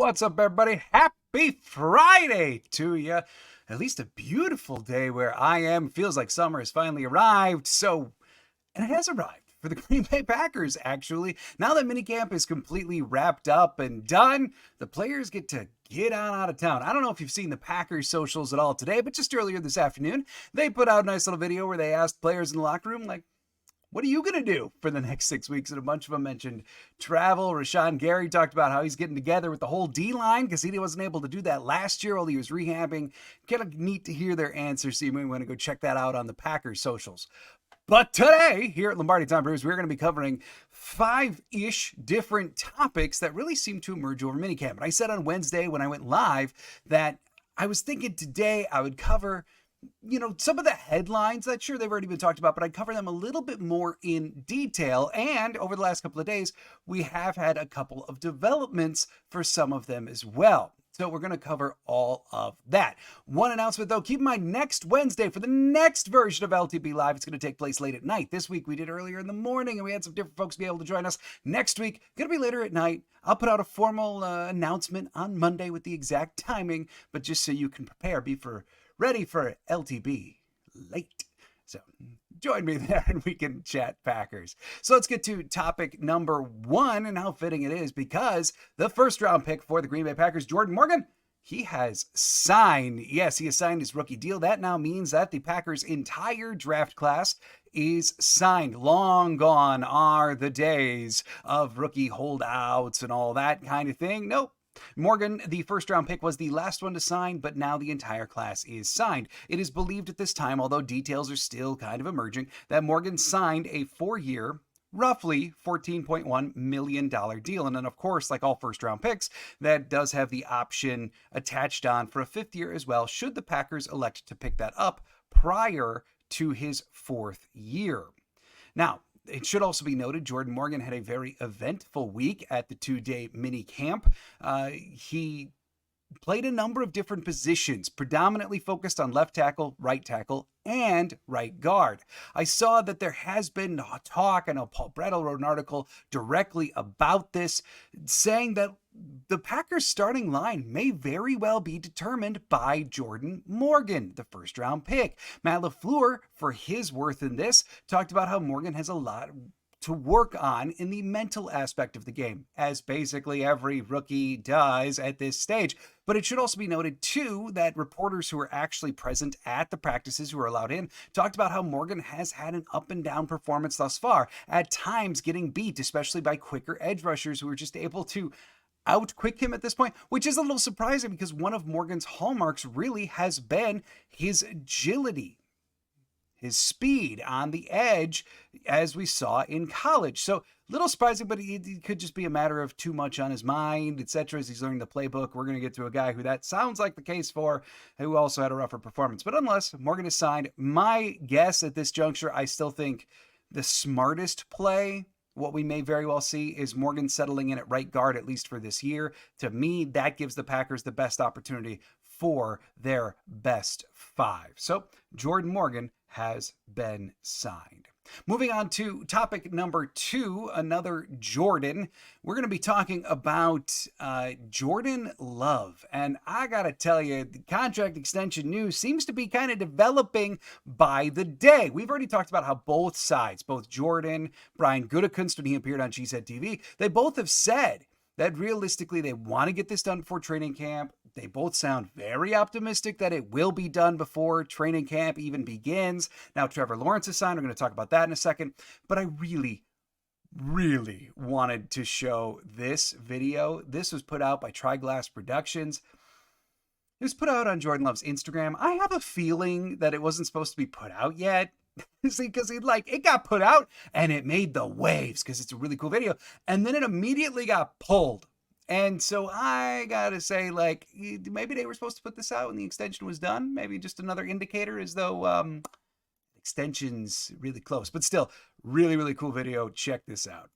What's up, everybody? Happy Friday to you. At least a beautiful day where I am. Feels like summer has finally arrived. And it has arrived for the Green Bay Packers, actually. Now that minicamp is completely wrapped up and done, the players get to get on out of town. I don't know if you've seen the Packers socials at all today, but just earlier this afternoon, they put out a nice little video where they asked players in the locker room, like, what are you going to do for the next 6 weeks? And a bunch of them mentioned travel. Rashawn Gary talked about how he's getting together with the whole D-line because he wasn't able to do that last year while he was rehabbing. Kind of neat to hear their answers, so you may want to go check that out on the Packers socials. But today, here at Lombardi Time Brews, we're going to be covering 5-ish different topics that really seem to emerge over minicamp. And I said on Wednesday when I went live that I was thinking today I would cover some of the headlines that sure they've already been talked about, but I'd cover them a little bit more in detail. And over the last couple of days, we have had a couple of developments for some of them as well. So we're going to cover all of that. One announcement though, keep in mind next Wednesday for the next version of LTB Live, it's going to take place late at night. This week we did earlier in the morning and we had some different folks be able to join us. Next week, going to be later at night. I'll put out a formal announcement on Monday with the exact timing, but just so you can prepare, ready for LTB late. So join me there and we can chat Packers. So let's get to topic number 1 and how fitting it is because the first round pick for the Green Bay Packers, Jordan Morgan, he has signed. Yes, he has signed his rookie deal. That now means that the Packers' entire draft class is signed. Long gone are the days of rookie holdouts and all that kind of thing. Nope. Morgan, the first round pick, was the last one to sign, but now the entire class is signed. It is believed at this time, although details are still kind of emerging, that Morgan signed a 4-year, roughly $14.1 million deal. And then, of course, like all first round picks, that does have the option attached on for a 5th year as well, should the Packers elect to pick that up prior to his 4th year. Now, it should also be noted, Jordan Morgan had a very eventful week at the 2-day mini camp. He played a number of different positions, predominantly focused on left tackle, and right guard. I saw that there has been talk, I know Paul Brettel wrote an article directly about this, saying that the Packers starting line may very well be determined by Jordan Morgan, the first round pick. Matt LaFleur, for his worth in this, talked about how Morgan has a lot to work on in the mental aspect of the game, as basically every rookie does at this stage. But it should also be noted, too, that reporters who were actually present at the practices who were allowed in talked about how Morgan has had an up-and-down performance thus far, at times getting beat, especially by quicker edge rushers who were just able to outquick him at this point, which is a little surprising because one of Morgan's hallmarks really has been his agility, his speed on the edge, as we saw in college. So a little surprising, but it could just be a matter of too much on his mind, etc. As he's learning the playbook. We're going to get to a guy who that sounds like the case for, who also had a rougher performance. But unless Morgan is signed, my guess at this juncture, I still think the smartest play, what we may very well see, is Morgan settling in at right guard, at least for this year. To me, that gives the Packers the best opportunity for their best 5. So Jordan Morgan has been signed. Moving on to topic number 2, another Jordan. We're going to be talking about Jordan Love. And I got to tell you, the contract extension news seems to be kind of developing by the day. We've already talked about how both sides, both Jordan, Brian Gutekunst, when he appeared on Cheeseheads TV, they both have said that realistically they want to get this done before training camp. They both sound very optimistic that it will be done before training camp even begins. Now, Trevor Lawrence is signed. We're going to talk about that in a second. But I really wanted to show this video. This was put out by Triglass Productions. It was put out on Jordan Love's Instagram. I have a feeling that it wasn't supposed to be put out yet. See, because it got put out and it made the waves because it's a really cool video. And then it immediately got pulled. And so I gotta say, maybe they were supposed to put this out when the extension was done. Maybe just another indicator as though extension's really close. But still, really cool video. Check this out.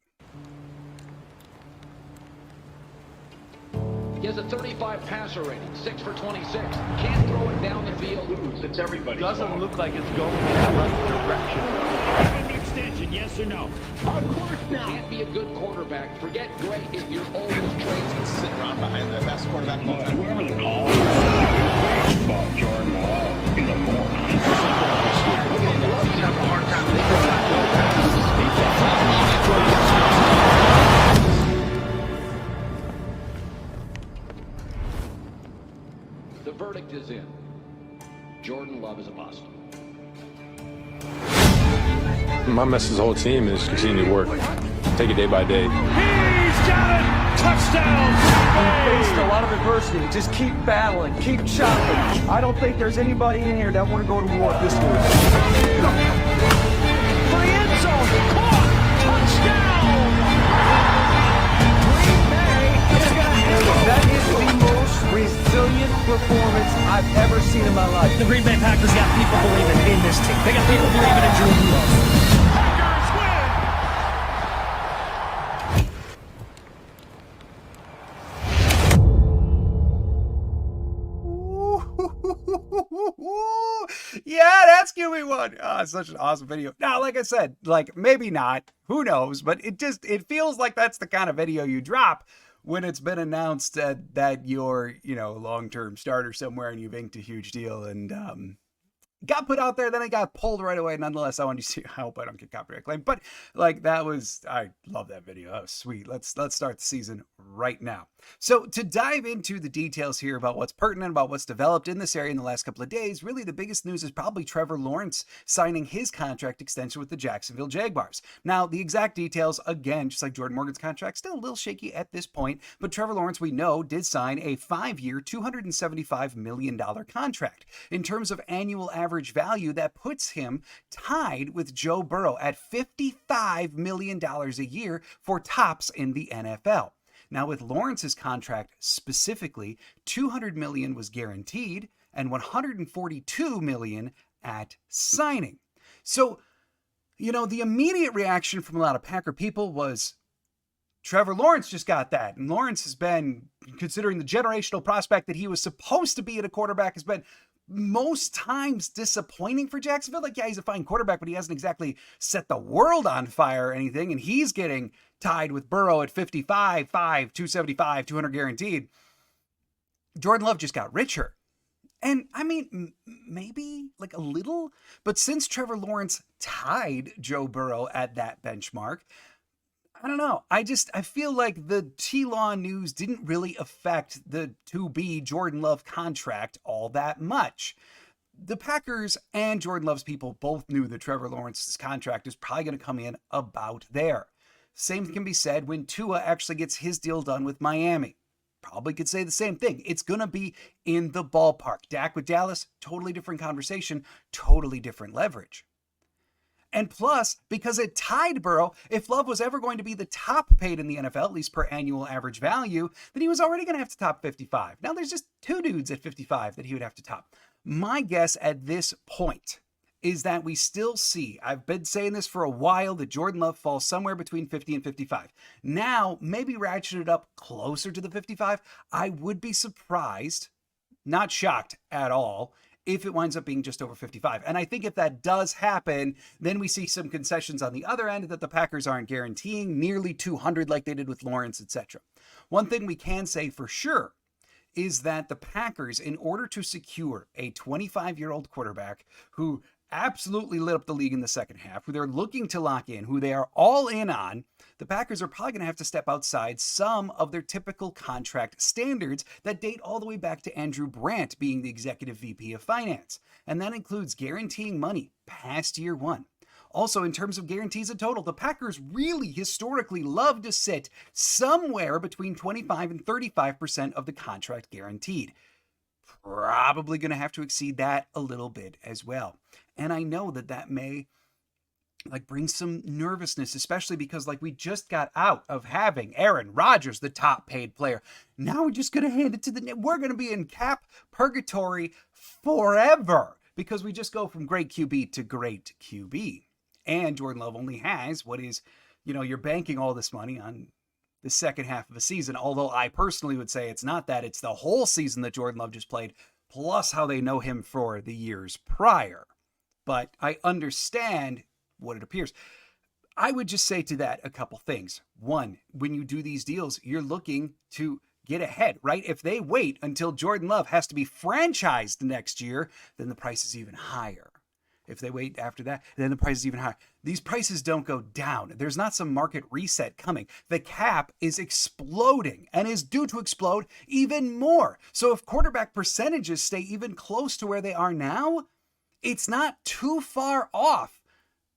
He has a 35 passer rating, 6 for 26. Can't throw it down the field. It's everybody. Doesn't look like it's going in the right direction. extension, yes or no? Of course not. Can't be a good quarterback. Forget great if you're old as traits. Sit around behind the best quarterback of all time. Whoever the call is about Jordan Love is a moron. The verdict is in. Jordan Love is a bust. My message to the whole team is continue to work. Take it day by day. He's got it! Touchdown! We faced a lot of adversity. Just keep battling, keep chopping. I don't think there's anybody in here that want to go to war this week. For the end zone! Caught! Touchdown! Green Bay is going to handle That is the most resilient performance I've ever seen in my life. The Green Bay Packers got people believing in this team. They got people believing in Jordan Love. Packers win! Yeah, that's QB1. Oh, such an awesome video. Now, like I said, like maybe not, who knows, but it feels like that's the kind of video you drop when it's been announced that you're, long-term starter somewhere and you've inked a huge deal and got put out there, then it got pulled right away. Nonetheless, I wanted to see, I hope I don't get copyright claim, but like I love that video. That was sweet. Let's start the season right now. So to dive into the details here about what's pertinent, about what's developed in this area in the last couple of days, really the biggest news is probably Trevor Lawrence signing his contract extension with the Jacksonville Jaguars. Now, the exact details, again, just like Jordan Morgan's contract, still a little shaky at this point, but Trevor Lawrence, we know, did sign a 5-year, $275 million contract. In terms of annual average value, that puts him tied with Joe Burrow at $55 million a year for tops in the NFL. Now, with Lawrence's contract specifically, $200 million was guaranteed and $142 million at signing. So, the immediate reaction from a lot of Packer people was, Trevor Lawrence just got that. And Lawrence has been, considering the generational prospect that he was supposed to be at a quarterback, has been most times disappointing for Jacksonville. Like, yeah, he's a fine quarterback, but he hasn't exactly set the world on fire or anything. And he's getting tied with Burrow at 55, 5, 275, 200 guaranteed. Jordan Love just got richer. And I mean, maybe like a little, but since Trevor Lawrence tied Joe Burrow at that benchmark, I don't know. I feel like the T-Law news didn't really affect the to-be Jordan Love contract all that much. The Packers and Jordan Love's people both knew that Trevor Lawrence's contract is probably going to come in about there. Same can be said when Tua actually gets his deal done with Miami. Probably could say the same thing. It's going to be in the ballpark. Dak with Dallas, totally different conversation, totally different leverage. And plus, because it tied Burrow, if Love was ever going to be the top paid in the NFL, at least per annual average value, then he was already going to have to top 55. Now there's just two dudes at 55 that he would have to top. My guess at this point is that we still see, I've been saying this for a while, that Jordan Love falls somewhere between 50 and 55. Now, maybe ratchet it up closer to the 55. I would be surprised, not shocked at all, if it winds up being just over 55. And I think if that does happen, then we see some concessions on the other end that the Packers aren't guaranteeing nearly 200 like they did with Lawrence, etc. One thing we can say for sure is that the Packers, in order to secure a 25-year-old quarterback who absolutely lit up the league in the second half, who they're looking to lock in, who they are all in on, the Packers are probably going to have to step outside some of their typical contract standards that date all the way back to Andrew Brandt being the executive VP of finance. And that includes guaranteeing money past year one. Also, in terms of guarantees in total, the Packers really historically love to sit somewhere between 25 and 35% of the contract guaranteed. Probably going to have to exceed that a little bit as well. And I know that may bring some nervousness, especially because we just got out of having Aaron Rodgers, the top paid player. Now we're just going to hand it to we're going to be in cap purgatory forever because we just go from great QB to great QB. And Jordan Love only has what is, you're banking all this money on the second half of the season. Although I personally would say it's not that. It's the whole season that Jordan Love just played, plus how they know him for the years prior. But I understand what it appears. I would just say to that a couple things. One, when you do these deals, you're looking to get ahead, right? If they wait until Jordan Love has to be franchised next year, then the price is even higher. If they wait after that, then the price is even higher. These prices don't go down. There's not some market reset coming. The cap is exploding and is due to explode even more. So if quarterback percentages stay even close to where they are now, it's not too far off.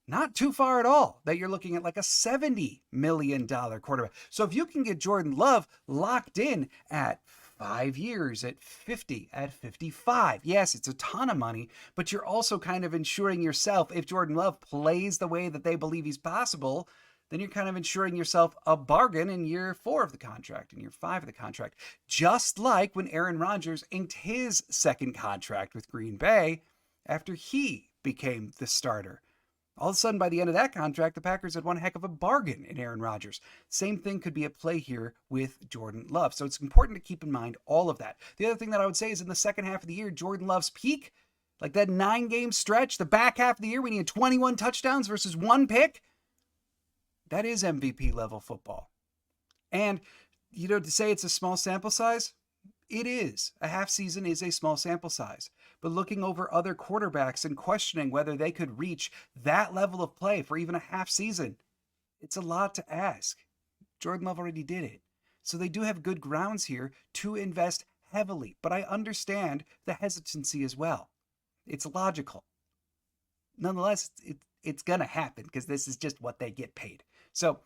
Not too far at all that you're looking at like a $70 million quarterback. So if you can get Jordan Love locked in at 5 years, at 50, at 55, yes, it's a ton of money, but you're also kind of ensuring yourself, if Jordan Love plays the way that they believe he's possible, then you're kind of ensuring yourself a bargain in year 4 of the contract, in year 5 of the contract. Just like when Aaron Rodgers inked his second contract with Green Bay after he became the starter. All of a sudden, by the end of that contract, the Packers had one heck of a bargain in Aaron Rodgers. Same thing could be at play here with Jordan Love. So it's important to keep in mind all of that. The other thing that I would say is in the second half of the year, Jordan Love's peak, like that 9-game stretch, the back half of the year when he had 21 touchdowns versus 1 pick, that is MVP level football. And, to say it's a small sample size, it is. A half season is a small sample size. But looking over other quarterbacks and questioning whether they could reach that level of play for even a half season, it's a lot to ask. Jordan Love already did it. So they do have good grounds here to invest heavily. But I understand the hesitancy as well. It's logical. Nonetheless, it's going to happen because this is just what they get paid. So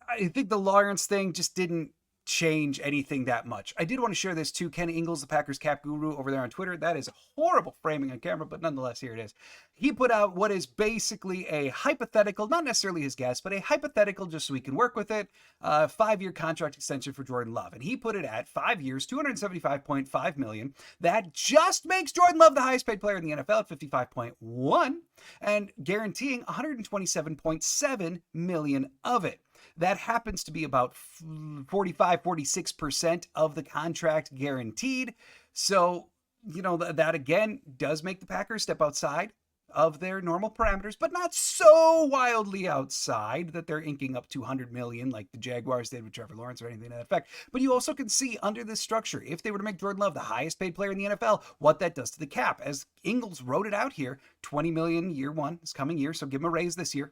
I think the Lawrence thing just didn't change anything that much. I did want to share this too. Ken Ingalls, the Packers cap guru over there on Twitter. That is horrible framing on camera, but nonetheless, here it is. He put out what is basically a hypothetical, not necessarily his guess, but a hypothetical just so we can work with it, 5-year contract extension for Jordan Love. And he put it at 5 years, $275.5 million. That just makes Jordan Love the highest paid player in the NFL at 55.1 and guaranteeing $127.7 million of it. That happens to be about 46% of the contract guaranteed. So, that again does make the Packers step outside of their normal parameters, but not so wildly outside that they're inking up $200 million like the Jaguars did with Trevor Lawrence or anything to that effect. But you also can see under this structure, if they were to make Jordan Love the highest paid player in the NFL, what that does to the cap. As Ingalls wrote it out here, $20 million year 1 this coming year, so give him a raise this year.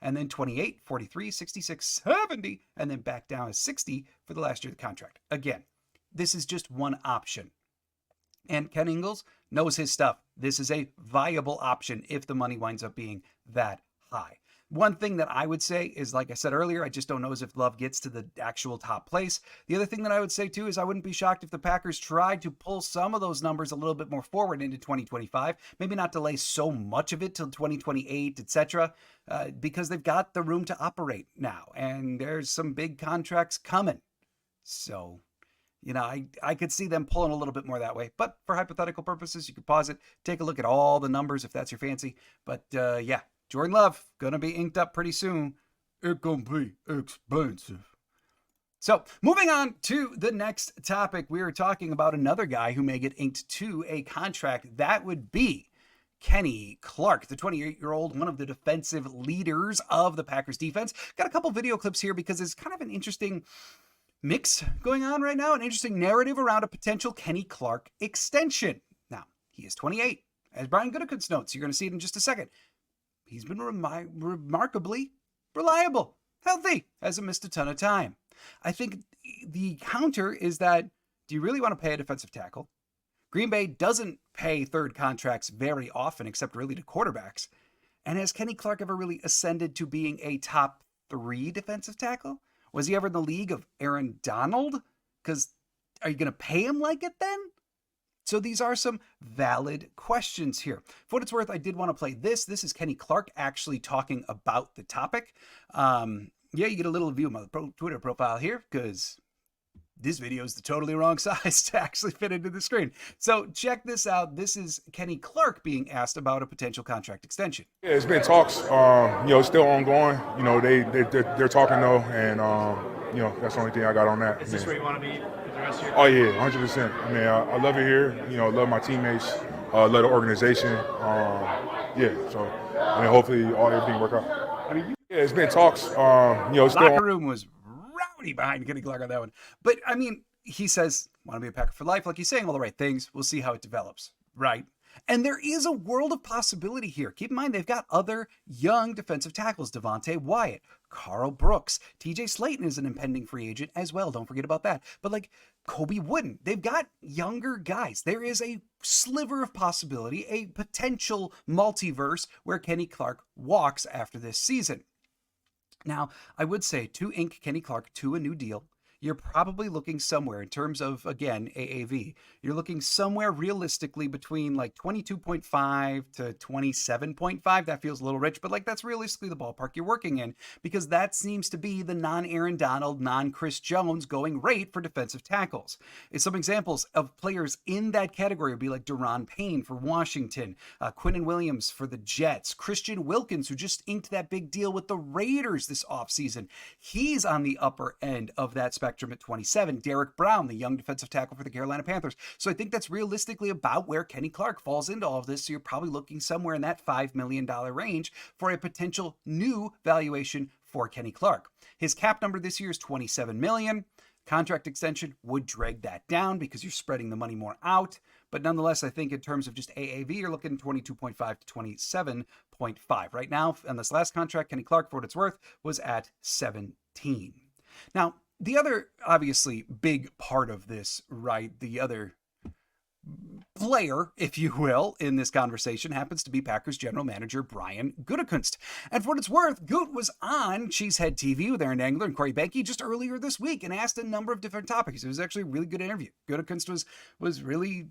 And then 28, 43, 66, 70, and then back down to 60 for the last year of the contract. Again, this is just one option. And Ken Ingalls knows his stuff. This is a viable option if the money winds up being that high. One thing that I would say is, like I said earlier, I just don't know if Love gets to the actual top place. The other thing that I would say too is I wouldn't be shocked if the Packers tried to pull some of those numbers a little bit more forward into 2025. Maybe not delay so much of it till 2028, etc., because they've got the room to operate now, and there's some big contracts coming. So, I could see them pulling a little bit more that way. But for hypothetical purposes, you could pause it, take a look at all the numbers if that's your fancy. But yeah. Jordan Love, going to be inked up pretty soon. It's going to be expensive. So moving on to the next topic, we are talking about another guy who may get inked to a contract. That would be Kenny Clark, the 28-year-old, one of the defensive leaders of the Packers defense. Got a couple video clips here because it's kind of an interesting mix going on right now, an interesting narrative around a potential Kenny Clark extension. Now, he is 28. As Brian Gutekunst notes, you're going to see it in just a second. He's been remarkably reliable, healthy, hasn't missed a ton of time. I think the counter is that, do you really want to pay a defensive tackle? Green Bay doesn't pay third contracts very often, except really to quarterbacks. And has Kenny Clark ever really ascended to being a top 3 defensive tackle? Was he ever in the league of Aaron Donald? Because are you going to pay him like it then? So these are some valid questions here. For what it's worth, I did want to play this. This is Kenny Clark actually talking about the topic. Yeah, you get a little view of my Twitter profile here because this video is the totally wrong size to actually fit into the screen. So check this out. This is Kenny Clark being asked about a potential contract extension. Yeah, it's been talks, still ongoing. They're talking though, and that's the only thing I got on that. Is this where you want to be for the rest of your Oh yeah, 100%. I mean, I love it here. Love my teammates, love the organization. So hopefully everything work out. I mean, Yeah, it's been talks. Still Locker room was rowdy behind Kenny Clark on that one. But I mean, he says, want to be a Packer for life. Like, he's saying all the right things. We'll see how it develops. Right. And there is a world of possibility here. Keep in mind, they've got other young defensive tackles. Devontae Wyatt, Carl Brooks, TJ Slayton is an impending free agent as well. Don't forget about that. But like Kobe Wooden, they've got younger guys. There is a sliver of possibility, a potential multiverse where Kenny Clark walks after this season. Now, I would say to ink Kenny Clark to a new deal, you're probably looking somewhere in terms of, again, AAV. You're looking somewhere realistically between like 22.5 to 27.5. That feels a little rich, but like that's realistically the ballpark you're working in, because that seems to be the non-Aaron Donald, non-Chris Jones going rate for defensive tackles. It's some examples of players in that category would be like Deron Payne for Washington, Quinnen Williams for the Jets, Christian Wilkins, who just inked that big deal with the Raiders this offseason. He's on the upper end of that spectrum at 27. Derek Brown, the young defensive tackle for the Carolina Panthers. So I think that's realistically about where Kenny Clark falls into all of this. So you're probably looking somewhere in that $5 million range for a potential new valuation for Kenny Clark. His cap number this year is $27 million. Contract extension would drag that down because you're spreading the money more out. But nonetheless, I think in terms of just AAV, you're looking 22.5 to 27.5. Right now, on this last contract, Kenny Clark, for what it's worth, was at 17. Now, the other, obviously, big part of this, right, the other player, if you will, in this conversation happens to be Packers general manager Brian Gutekunst. And for what it's worth, Goot was on Cheesehead TV with Aaron Angler and Corey Behnke just earlier this week and asked a number of different topics. It was actually a really good interview. Gutekunst was really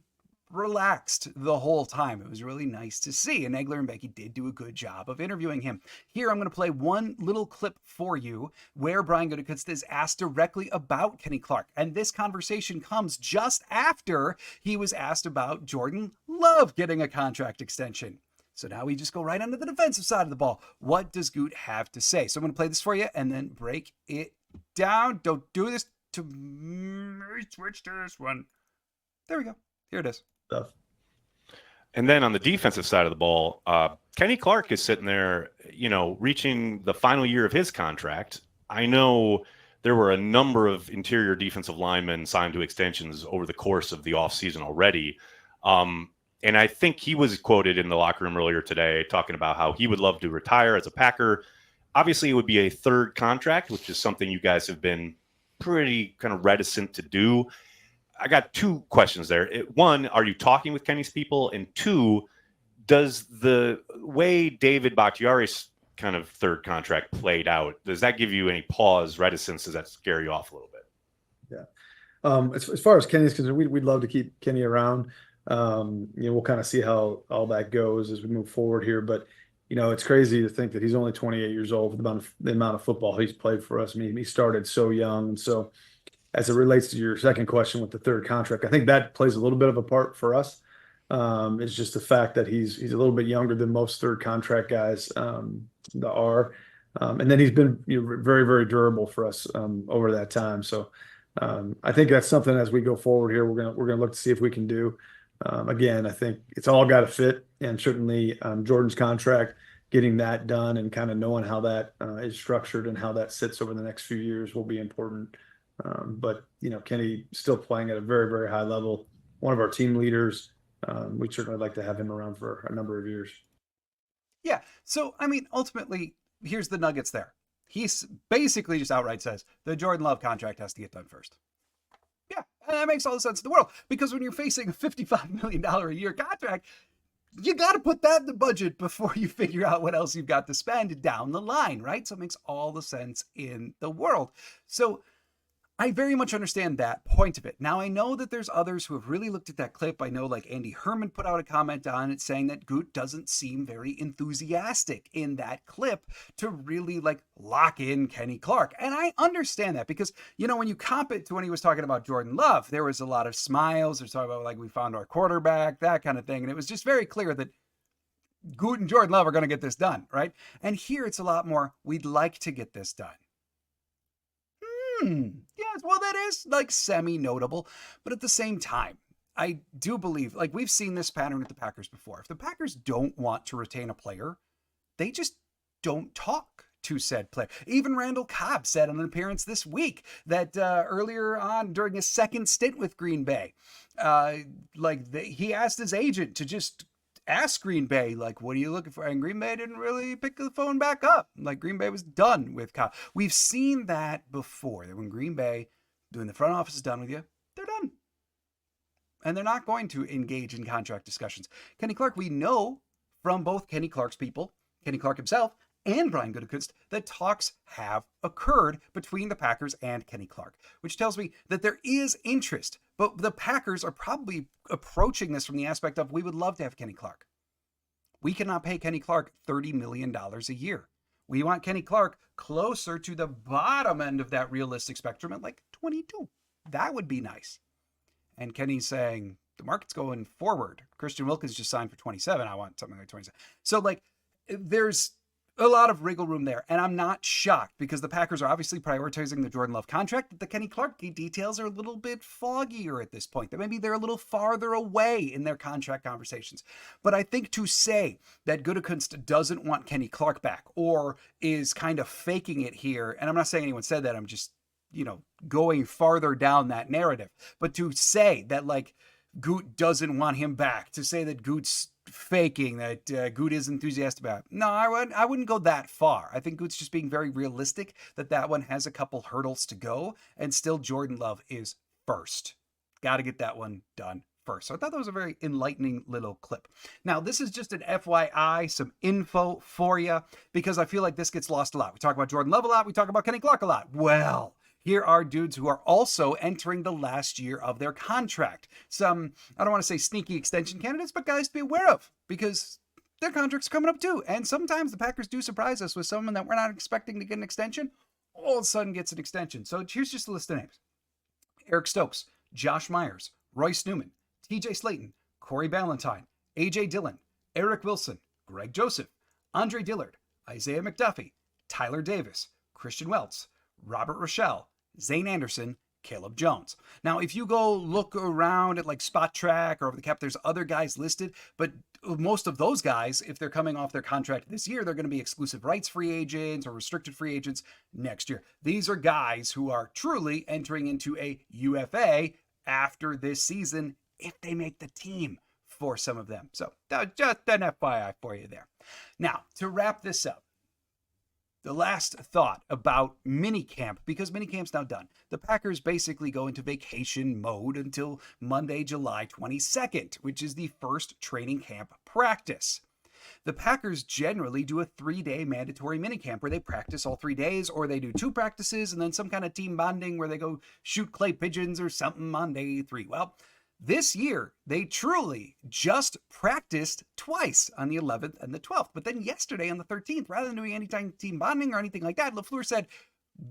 relaxed the whole time. It was really nice to see. And Egler and Behnke did do a good job of interviewing him. Here, I'm going to play one little clip for you where Brian Gutekunst is asked directly about Kenny Clark. And this conversation comes just after he was asked about Jordan Love getting a contract extension. So now we just go right onto the defensive side of the ball. What does Goot have to say? So I'm going to play this for you and then break it down. Don't do this to me. Switch to this one. There we go. Here it is. Stuff. And then on the defensive side of the ball, Kenny Clark is sitting there, reaching the final year of his contract. I know there were a number of interior defensive linemen signed to extensions over the course of the offseason already. And I think he was quoted in the locker room earlier today talking about how he would love to retire as a Packer. Obviously, it would be a third contract, which is something you guys have been pretty kind of reticent to do. I got two questions there. One, are you talking with Kenny's people? And two, does the way David Bakhtiari's kind of third contract played out, does that give you any pause, reticence? Does that scare you off a little bit? Yeah. As far as Kenny's concerned, we'd love to keep Kenny around. We'll kind of see how all that goes as we move forward here. But, it's crazy to think that he's only 28 years old with the amount of football he's played for us. I mean, he started so young. And so, as it relates to your second question with the third contract, I think that plays a little bit of a part for us. It's just the fact that he's a little bit younger than most third contract guys are. And then he's been very, very durable for us over that time. So I think that's something as we go forward here, we're gonna look to see if we can do. Again, I think it's all got to fit, and certainly Jordan's contract, getting that done and kind of knowing how that is structured and how that sits over the next few years will be important. But Kenny still playing at a very, very high level, one of our team leaders. We'd certainly like to have him around for a number of years. Yeah. So, I mean, ultimately, here's the nuggets there. He's basically just outright says the Jordan Love contract has to get done first. Yeah. And that makes all the sense in the world, because when you're facing a $55 million a year contract, you got to put that in the budget before you figure out what else you've got to spend down the line, right? So it makes all the sense in the world. So I very much understand that point of it. Now, I know that there's others who have really looked at that clip. I know like Andy Herman put out a comment on it saying that Goot doesn't seem very enthusiastic in that clip to really like lock in Kenny Clark. And I understand that because, when you comp it to when he was talking about Jordan Love, there was a lot of smiles. There's talking about like we found our quarterback, that kind of thing. And it was just very clear that Goot and Jordan Love are going to get this done, right? And here it's a lot more, we'd like to get this done. Yes, well, that is like semi-notable, but at the same time, I do believe, like we've seen this pattern with the Packers before. If the Packers don't want to retain a player, they just don't talk to said player. Even Randall Cobb said on an appearance this week that earlier on during his second stint with Green Bay, he asked his agent to just ask Green Bay, like, what are you looking for? And Green Bay didn't really pick the phone back up. Like, Green Bay was done with Cobb. We've seen that before, that when Green Bay, when the front office is done with you, they're done. And they're not going to engage in contract discussions. Kenny Clark, we know from both Kenny Clark's people, Kenny Clark himself, and Brian Gutekunst, that talks have occurred between the Packers and Kenny Clark, which tells me that there is interest. But the Packers are probably approaching this from the aspect of, we would love to have Kenny Clark. We cannot pay Kenny Clark $30 million a year. We want Kenny Clark closer to the bottom end of that realistic spectrum at like 22. That would be nice. And Kenny's saying, the market's going forward. Christian Wilkins just signed for 27. I want something like 27. So like, there's a lot of wriggle room there. And I'm not shocked because the Packers are obviously prioritizing the Jordan Love contract. The Kenny Clark details are a little bit foggier at this point. That maybe they're a little farther away in their contract conversations. But I think to say that Gutekunst doesn't want Kenny Clark back or is kind of faking it here, and I'm not saying anyone said that, I'm just, going farther down that narrative. But to say that like Goot doesn't want him back, to say that Goot's faking, that Goot is enthusiastic about. No, I wouldn't go that far. I think Goot's just being very realistic that one has a couple hurdles to go, and still Jordan Love is first. Got to get that one done first. So I thought that was a very enlightening little clip. Now, this is just an FYI, some info for you, because I feel like this gets lost a lot. We talk about Jordan Love a lot. We talk about Kenny Clark a lot. Well, here are dudes who are also entering the last year of their contract. Some, I don't want to say sneaky extension candidates, but guys to be aware of because their contracts are coming up too. And sometimes the Packers do surprise us with someone that we're not expecting to get an extension. All of a sudden gets an extension. So here's just a list of names. Eric Stokes, Josh Myers, Royce Newman, TJ Slayton, Corey Ballantyne, AJ Dillon, Eric Wilson, Greg Joseph, Andre Dillard, Isaiah McDuffie, Tyler Davis, Christian Welts, Robert Rochelle, Zane Anderson, Caleb Jones. Now, if you go look around at like Spot Track or Over the Cap, there's other guys listed, but most of those guys, if they're coming off their contract this year, they're going to be exclusive rights free agents or restricted free agents next year. These are guys who are truly entering into a UFA after this season if they make the team for some of them. So just an FYI for you there. Now, to wrap this up, the last thought about minicamp, because minicamp's now done. The Packers basically go into vacation mode until Monday, July 22nd, which is the first training camp practice. The Packers generally do a 3-day mandatory minicamp where they practice all 3 days, or they do 2 practices and then some kind of team bonding where they go shoot clay pigeons or something on day 3. Well, this year, they truly just practiced twice on the 11th and the 12th. But then yesterday on the 13th, rather than doing any team bonding or anything like that, LaFleur said,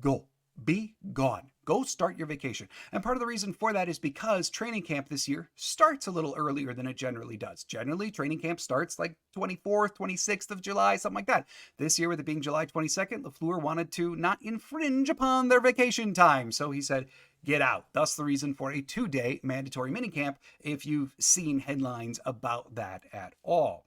go, be gone. Go start your vacation. And part of the reason for that is because training camp this year starts a little earlier than it generally does. Generally, training camp starts like 24th, 26th of July, something like that. This year, with it being July 22nd, LaFleur wanted to not infringe upon their vacation time. So he said, get out. Thus the reason for a 2-day mandatory minicamp, if you've seen headlines about that at all.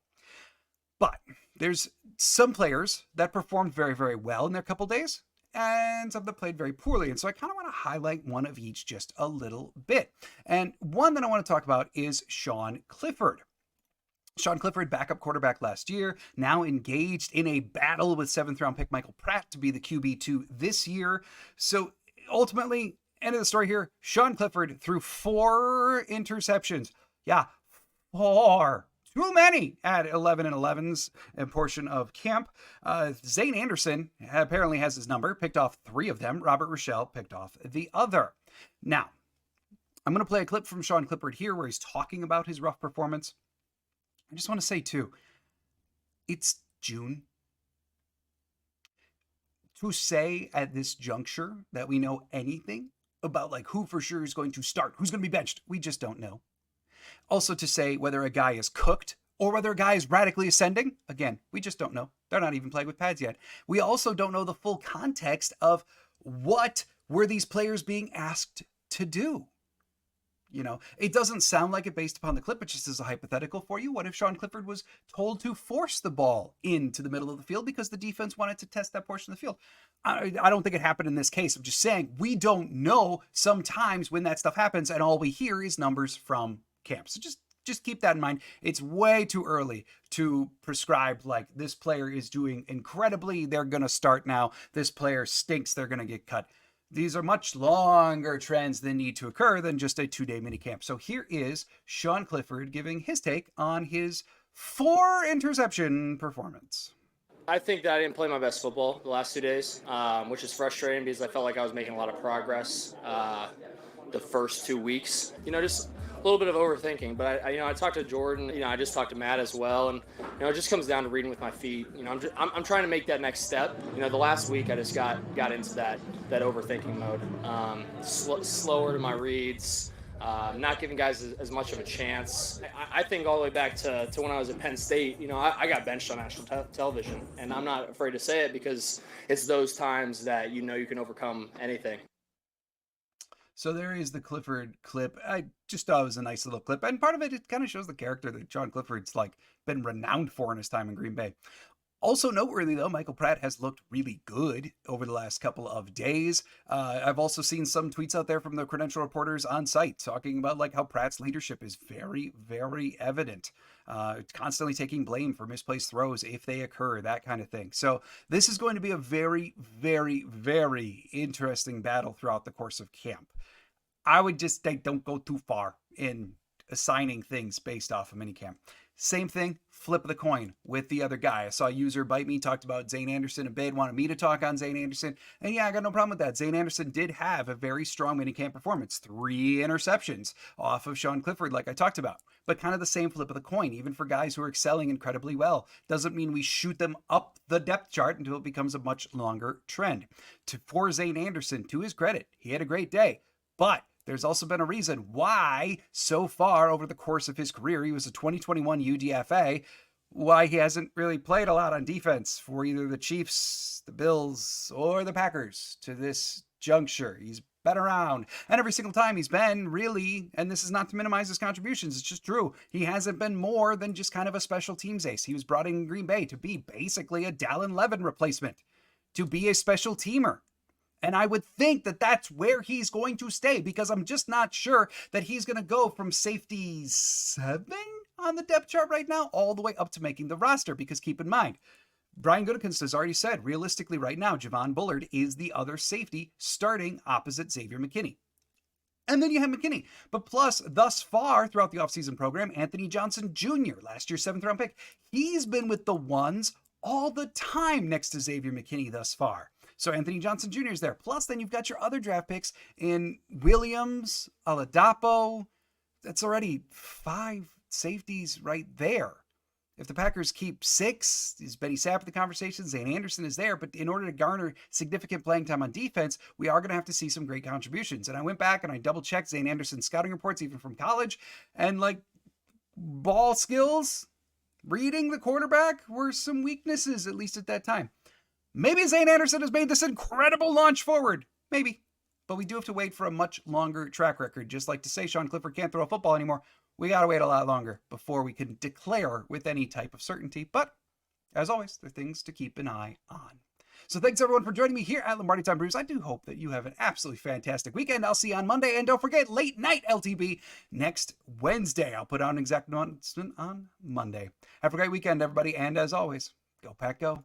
But there's some players that performed very, very well in their couple days, and some that played very poorly. And so I kind of want to highlight one of each just a little bit. And one that I want to talk about is Sean Clifford. Sean Clifford, backup quarterback last year, now engaged in a battle with 7th-round pick Michael Pratt to be the QB2 this year. So ultimately, end of the story here, Sean Clifford threw 4 interceptions. Yeah, 4. Too many at 11 and 11's a portion of camp. Zane Anderson apparently has his number, picked off 3 of them. Robert Rochelle picked off the other. Now, I'm going to play a clip from Sean Clifford here where he's talking about his rough performance. I just want to say, too, it's June. To say at this juncture that we know anything about like who for sure is going to start, who's going to be benched, we just don't know. Also to say whether a guy is cooked or whether a guy is radically ascending, again, we just don't know. They're not even playing with pads yet. We also don't know the full context of what were these players being asked to do. You know, it doesn't sound like it based upon the clip, but just as a hypothetical for you, what if Sean Clifford was told to force the ball into the middle of the field because the defense wanted to test that portion of the field? I don't think it happened in this case. I'm just saying we don't know sometimes when that stuff happens, and all we hear is numbers from camp. So just keep that in mind. It's way too early to prescribe like this player is doing incredibly, they're going to start now. This player stinks, they're going to get cut. These are much longer trends that need to occur than just a 2-day minicamp. So here is Sean Clifford giving his take on his 4 interception performance. I think that I didn't play my best football the last 2 days, which is frustrating because I felt like I was making a lot of progress the first 2 weeks. You know, just a little bit of overthinking. But I talked to Jordan. You know, I just talked to Matt as well, and it just comes down to reading with my feet. You know, I'm trying to make that next step. You know, the last week I just got into that overthinking mode. Slower to my reads. Not giving guys as much of a chance. I think all the way back to when I was at Penn State, you know, I got benched on national television, and I'm not afraid to say it because it's those times that you know you can overcome anything. So there is the Clifford clip. I just thought it was a nice little clip, and part of it kind of shows the character that John Clifford's like been renowned for in his time in Green Bay. Also noteworthy, though, Michael Pratt has looked really good over the last couple of days. I've also seen some tweets out there from the credential reporters on site talking about like how Pratt's leadership is very, very evident. Constantly taking blame for misplaced throws if they occur, that kind of thing. So this is going to be a very, very, very interesting battle throughout the course of camp. I would just say don't go too far in assigning things based off of minicamp. Same thing, flip of the coin with the other guy. I saw a user bite me, talked about Zane Anderson a bit, wanted me to talk on Zane Anderson. And yeah, I got no problem with that. Zane Anderson did have a very strong minicamp performance. 3 interceptions off of Sean Clifford, like I talked about. But kind of the same flip of the coin, even for guys who are excelling incredibly well. Doesn't mean we shoot them up the depth chart until it becomes a much longer trend. For Zane Anderson, to his credit, he had a great day. But there's also been a reason why so far over the course of his career, he was a 2021 UDFA, why he hasn't really played a lot on defense for either the Chiefs, the Bills, or the Packers to this juncture. He's been around, and every single time he's been really, and this is not to minimize his contributions, it's just true, he hasn't been more than just kind of a special teams ace. He was brought in Green Bay to be basically a Dallin Levin replacement, to be a special teamer. And I would think that that's where he's going to stay because I'm just not sure that he's going to go from safety 7 on the depth chart right now all the way up to making the roster. Because keep in mind, Brian Gutekunst has already said, realistically right now, Javon Bullard is the other safety starting opposite Xavier McKinney. And then you have McKinney. But plus, thus far throughout the offseason program, Anthony Johnson Jr., last year's 7th round pick, he's been with the ones all the time next to Xavier McKinney thus far. So Anthony Johnson Jr. is there. Plus, then you've got your other draft picks in Williams, Oladapo. That's already 5 safeties right there. If the Packers keep 6, is Benny Sapp in the conversation? Zane Anderson is there. But in order to garner significant playing time on defense, we are going to have to see some great contributions. And I went back and I double-checked Zane Anderson's scouting reports, even from college. And, like, ball skills, reading the quarterback were some weaknesses, at least at that time. Maybe Zane Anderson has made this incredible launch forward. Maybe. But we do have to wait for a much longer track record. Just like to say Sean Clifford can't throw a football anymore. We got to wait a lot longer before we can declare with any type of certainty. But, as always, there are things to keep an eye on. So thanks everyone for joining me here at Lombardi Time Brews. I do hope that you have an absolutely fantastic weekend. I'll see you on Monday. And don't forget, late night LTB next Wednesday. I'll put out an exact announcement on Monday. Have a great weekend, everybody. And as always, go Pack Go.